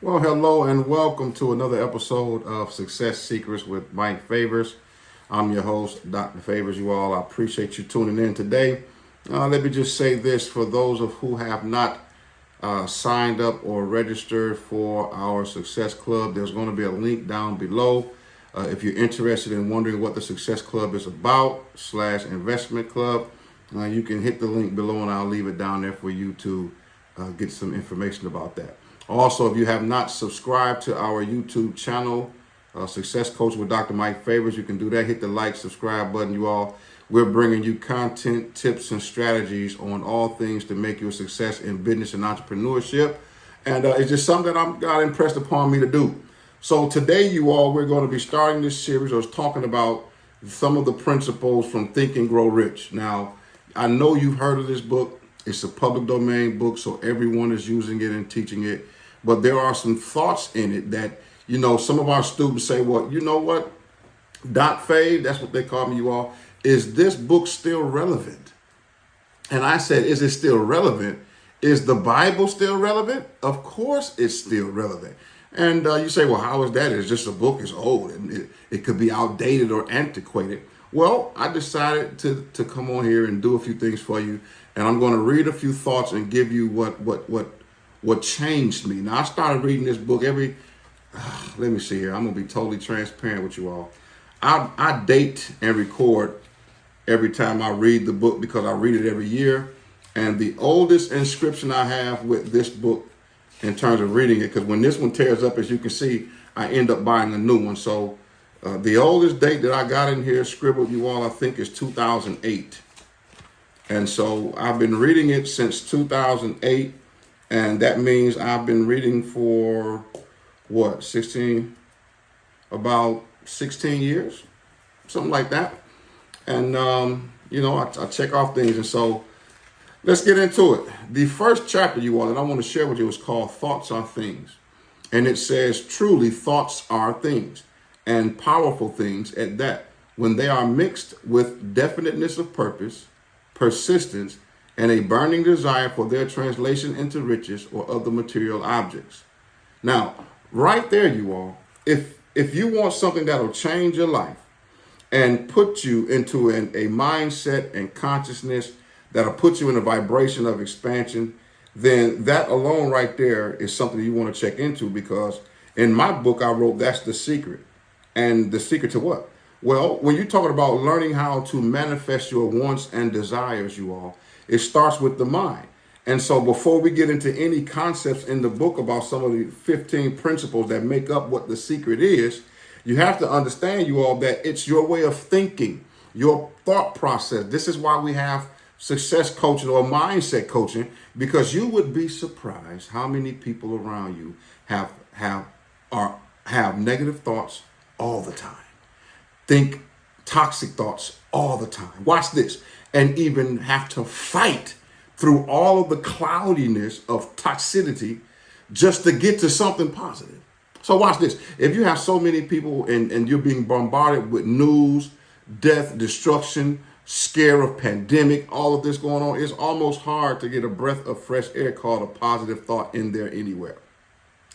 Well, hello and welcome to another episode of Success Secrets with Mike Favors. I'm your host, Dr. Favors. You all, I appreciate you tuning in today. Let me just say this for those of who have not signed up or registered for our Success Club. There's going to be a link down below. If you're interested in wondering what the Success Club is about /investment club, you can hit the link below and I'll leave it down there for you to get some information about that. Also, if you have not subscribed to our YouTube channel, Success Coach with Dr. Mike Favors, you can do that. Hit the like, subscribe button, you all. We're bringing you content, tips, and strategies on all things to make you a success in business and entrepreneurship. And it's just something that God impressed upon me to do. So today, you all, we're going to be starting this series. I was talking about some of the principles from Think and Grow Rich. Now, I know you've heard of this book. It's a public domain book, so everyone is using it and teaching it. But there are some thoughts in it that, some of our students say, well, you know what, Doc Fave, that's what they call me, you all, is this book still relevant? And I said, is it still relevant? Is the Bible still relevant? Of course it's still relevant. And you say, well, how is that? It's just a book, it's old, and it could be outdated or antiquated. Well, I decided to come on here and do a few things for you. And I'm going to read a few thoughts and give you what changed me. Now, I started reading this book let me see here. I'm going to be totally transparent with you all. I date and record every time I read the book because I read it every year. And the oldest inscription I have with this book in terms of reading it, because when this one tears up, as you can see, I end up buying a new one. So the oldest date that I got in here scribbled, you all, I think is 2008. And so I've been reading it since 2008. And that means I've been reading for about 16 years, something like that. And, I check off things. And so let's get into it. The first chapter, you all, that I want to share with you is called Thoughts Are Things. And it says, truly, thoughts are things, and powerful things at that, when they are mixed with definiteness of purpose, persistence, and a burning desire for their translation into riches or other material objects. Now, right there, you all, if you want something that'll change your life and put you into a mindset and consciousness that'll put you in a vibration of expansion, then that alone right there is something you want to check into, because in my book, I wrote that's the secret. And the secret to what? Well, when you're talking about learning how to manifest your wants and desires, you all, it starts with the mind. And so before we get into any concepts in the book about some of the 15 principles that make up what the secret is, you have to understand, you all, that it's your way of thinking, your thought process. This is why we have success coaching or mindset coaching, because you would be surprised how many people around you have negative thoughts all the time. Think toxic thoughts all the time. Watch this. And even have to fight through all of the cloudiness of toxicity just to get to something positive. So watch this. If you have so many people and you're being bombarded with news, death, destruction, scare of pandemic, all of this going on, it's almost hard to get a breath of fresh air called a positive thought in there anywhere.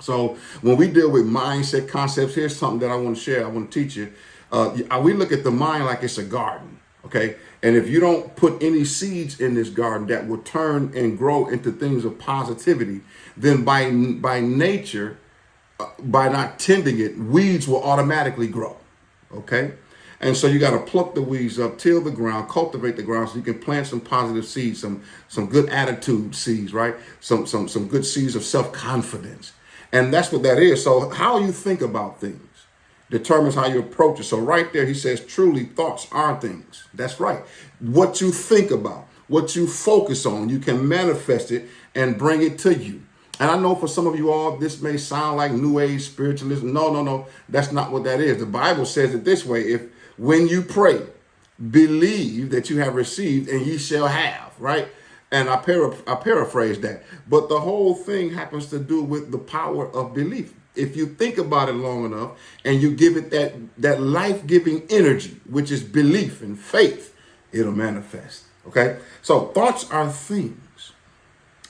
So when we deal with mindset concepts, here's something that I want to share. I want to teach you. We look at the mind like it's a garden, okay? And if you don't put any seeds in this garden that will turn and grow into things of positivity, then by nature, by not tending it, weeds will automatically grow, okay? And so you got to pluck the weeds up, till the ground, cultivate the ground so you can plant some positive seeds, some good attitude seeds, right? Some good seeds of self-confidence. And that's what that is. So how you think about things determines how you approach it. So right there, he says, truly, thoughts are things. That's right. What you think about, what you focus on, you can manifest it and bring it to you. And I know for some of you all, this may sound like New Age spiritualism. No. That's not what that is. The Bible says it this way. When you pray, believe that you have received and ye shall have, right? And I paraphrase that. But the whole thing happens to do with the power of belief. If you think about it long enough and you give it that life-giving energy, which is belief and faith, it'll manifest, okay? So thoughts are things,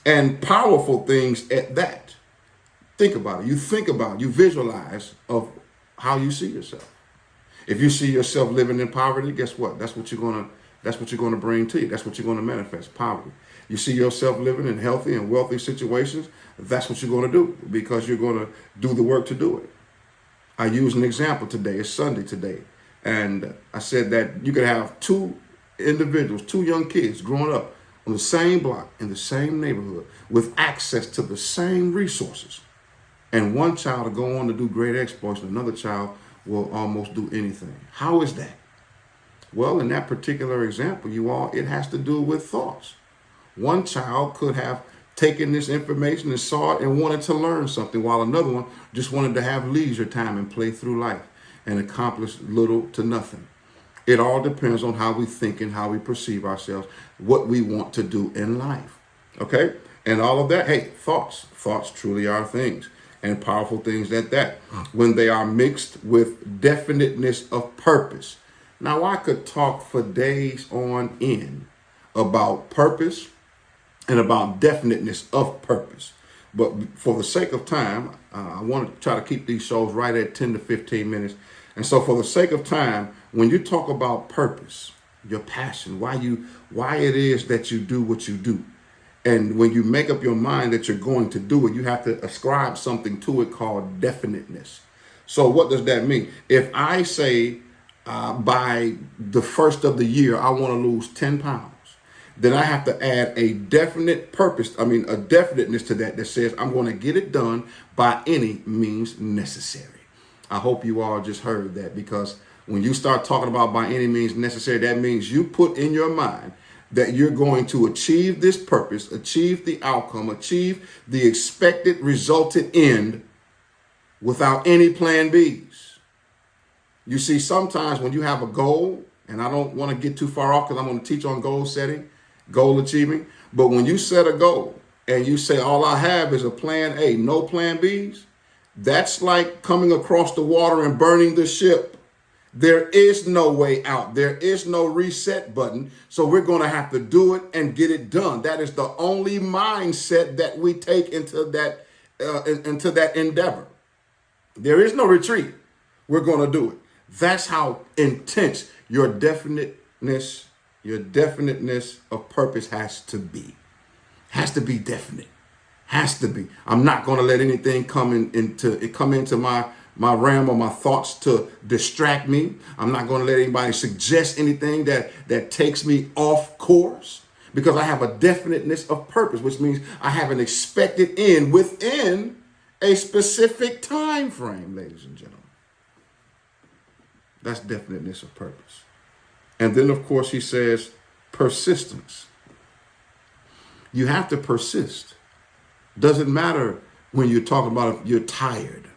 and powerful things at that. Think about it. You think about it. You visualize of how you see yourself. If you see yourself living in poverty, guess what? That's what you're gonna bring to you. That's what you're gonna manifest, poverty. You see yourself living in healthy and wealthy situations, that's what you're gonna do because you're gonna do the work to do it. I used an example today. It's Sunday today. And I said that you could have two individuals, two young kids growing up on the same block in the same neighborhood with access to the same resources. And one child will go on to do great exploits and another child will almost do anything. How is that? Well, in that particular example, it has to do with thoughts. One child could have taken this information and saw it and wanted to learn something, while another one just wanted to have leisure time and play through life and accomplish little to nothing. It all depends on how we think and how we perceive ourselves, what we want to do in life. Okay? And all of that, hey, thoughts. Thoughts truly are things, and powerful things at that, when they are mixed with definiteness of purpose. Now, I could talk for days on end about purpose and about definiteness of purpose. But for the sake of time, I want to try to keep these shows right at 10 to 15 minutes. And so for the sake of time, when you talk about purpose, your passion, why it is that you do what you do, and when you make up your mind that you're going to do it, you have to ascribe something to it called definiteness. So what does that mean? If I say by the first of the year, I want to lose 10 pounds, then I have to add a definite purpose, a definiteness to that says I'm going to get it done by any means necessary. I hope you all just heard that, because when you start talking about by any means necessary, that means you put in your mind that you're going to achieve this purpose, achieve the outcome, achieve the expected resulted end without any plan Bs. You see, sometimes when you have a goal, and I don't want to get too far off because I'm going to teach on goal setting, goal achieving, but when you set a goal and you say, all I have is a plan A, no plan Bs, that's like coming across the water and burning the ship. There is no way out. There is no reset button. So we're going to have to do it and get it done. That is the only mindset that we take into that endeavor. There is no retreat. We're going to do it. That's how intense your definiteness of purpose has to be. Has to be definite. Has to be. I'm not going to let anything come into my realm or my thoughts to distract me. I'm not going to let anybody suggest anything that takes me off course, because I have a definiteness of purpose, which means I have an expected end within a specific time frame, ladies and gentlemen. That's definiteness of purpose. And then, of course, he says persistence. You have to persist. Doesn't matter when you're talking about if you're tired.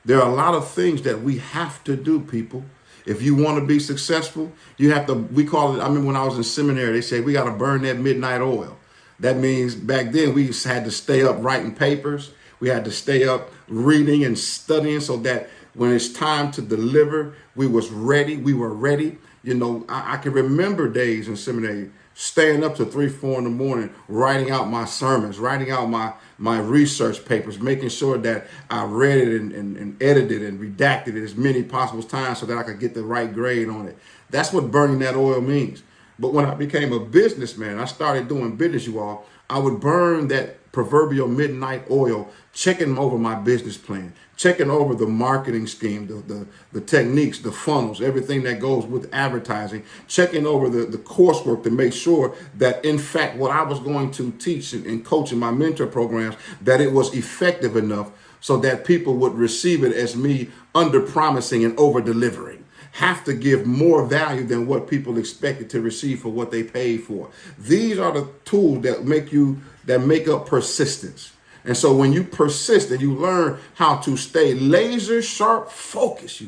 There are a lot of things that we have to do, people. If you want to be successful, you have to, we call it, I mean, when I was in seminary, they said we got to burn that midnight oil. That means back then we had to stay up writing papers. We had to stay up reading and studying so that when it's time to deliver, we were ready. You know, I can remember days in seminary staying up to 3, 4 in the morning, writing out my sermons, writing out my research papers, making sure that I read it and edited and redacted it as many possible times so that I could get the right grade on it. That's what burning that oil means. But when I became a businessman, I started doing business, you all, I would burn that proverbial midnight oil, checking over my business plan, checking over the marketing scheme, the techniques, the funnels, everything that goes with advertising, checking over the coursework to make sure that, in fact, what I was going to teach and coach in my mentor programs, that it was effective enough so that people would receive it as me under promising and over delivering. Have to give more value than what people expected to receive for what they paid for. These are the tools that make up persistence. And so when you persist and you learn how to stay laser sharp focused,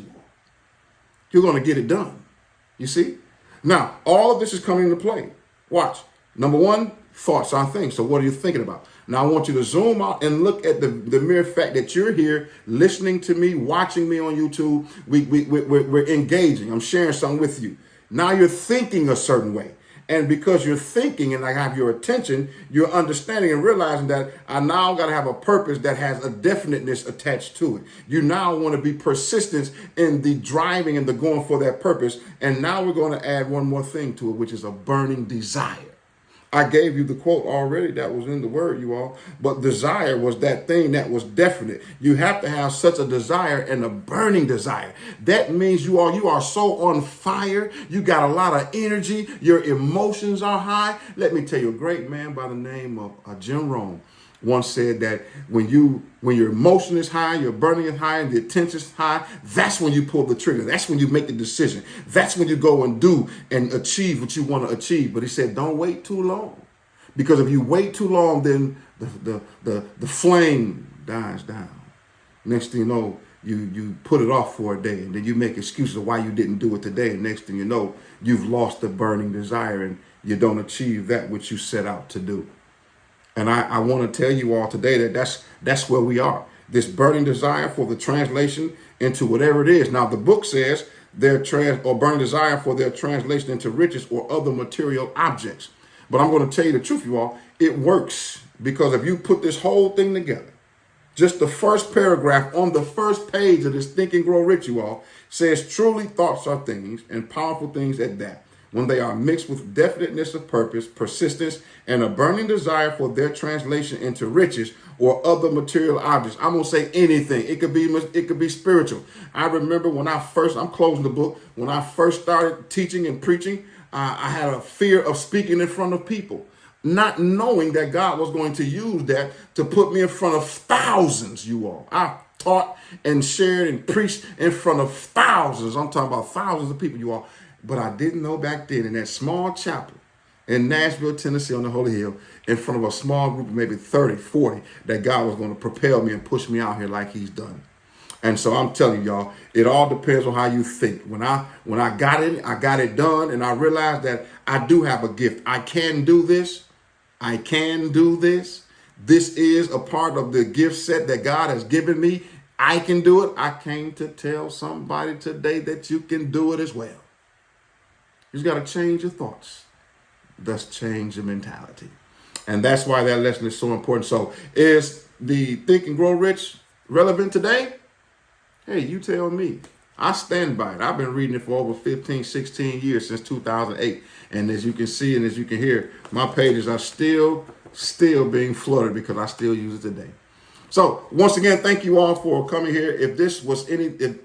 you're going to get it done. You see? Now, all of this is coming into play. Watch. Number one, thoughts are things. So what are you thinking about? Now, I want you to zoom out and look at the mere fact that you're here listening to me, watching me on YouTube. We're engaging. I'm sharing something with you. Now you're thinking a certain way. And because you're thinking and I have your attention, you're understanding and realizing that I now got to have a purpose that has a definiteness attached to it. You now want to be persistent in the driving and the going for that purpose. And now we're going to add one more thing to it, which is a burning desire. I gave you the quote already that was in the word, you all. But desire was that thing that was definite. You have to have such a desire and a burning desire. That means you are so on fire. You got a lot of energy. Your emotions are high. Let me tell you, a great man by the name of Jim Rohn once said that when your emotion is high, your burning is high, and the attention is high, that's when you pull the trigger. That's when you make the decision. That's when you go and do and achieve what you want to achieve. But he said, don't wait too long. Because if you wait too long, then the flame dies down. Next thing you know, you put it off for a day, and then you make excuses of why you didn't do it today. And next thing you know, you've lost the burning desire and you don't achieve that which you set out to do. And I want to tell you all today that that's where we are. This burning desire for the translation into whatever it is. Now, the book says burning desire for their translation into riches or other material objects. But I'm going to tell you the truth, you all. It works because if you put this whole thing together, just the first paragraph on the first page of this Think and Grow Rich, you all, says truly thoughts are things and powerful things at that. When they are mixed with definiteness of purpose, persistence, and a burning desire for their translation into riches or other material objects. I'm going to say anything. It could be spiritual. I remember I'm closing the book, when I first started teaching and preaching, I had a fear of speaking in front of people, not knowing that God was going to use that to put me in front of thousands, you all. I taught and shared and preached in front of thousands. I'm talking about thousands of people, you all. But I didn't know back then in that small chapel in Nashville, Tennessee on the Holy Hill, in front of a small group of maybe 30, 40, that God was going to propel me and push me out here like he's done. And so I'm telling y'all, it all depends on how you think. When I got it done, and I realized that I do have a gift. I can do this. I can do this. This is a part of the gift set that God has given me. I can do it. I came to tell somebody today that you can do it as well. You just got to change your thoughts. Thus change your mentality. And that's why that lesson is so important. So is the Think and Grow Rich relevant today? Hey, you tell me. I stand by it. I've been reading it for over 15, 16 years, since 2008. And as you can see and as you can hear, my pages are still being flooded because I still use it today. So once again, thank you all for coming here. If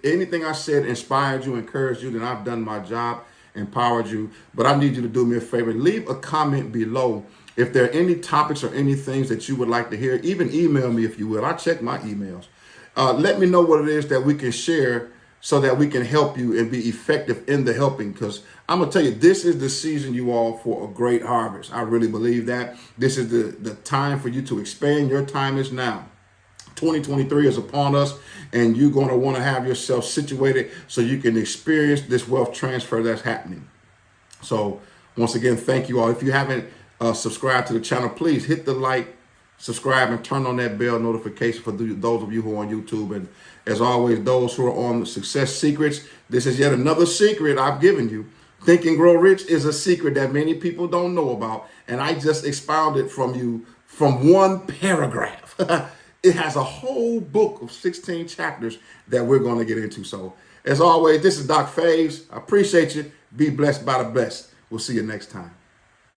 anything I said inspired you, encouraged you, then I've done my job, empowered you. But I need you to do me a favor. Leave a comment below if there are any topics or any things that you would like to hear. Even email me if you will. I check my emails. Let me know what it is that we can share so that we can help you and be effective in the helping. Because I'm going to tell you, this is the season, you all, for a great harvest. I really believe that. This is the time for you to expand. Your time is now. 2023 is upon us, and you're going to want to have yourself situated so you can experience this wealth transfer that's happening. So once again, thank you all. If you haven't subscribed to the channel, please hit the like, subscribe, and turn on that bell notification for those of you who are on YouTube. And as always, those who are on Success Secrets, this is yet another secret I've given you. Think and Grow Rich is a secret that many people don't know about, and I just expounded from you from one paragraph. It has a whole book of 16 chapters that we're going to get into. So as always, this is Doc Faves. I appreciate you. Be blessed by the best. We'll see you next time.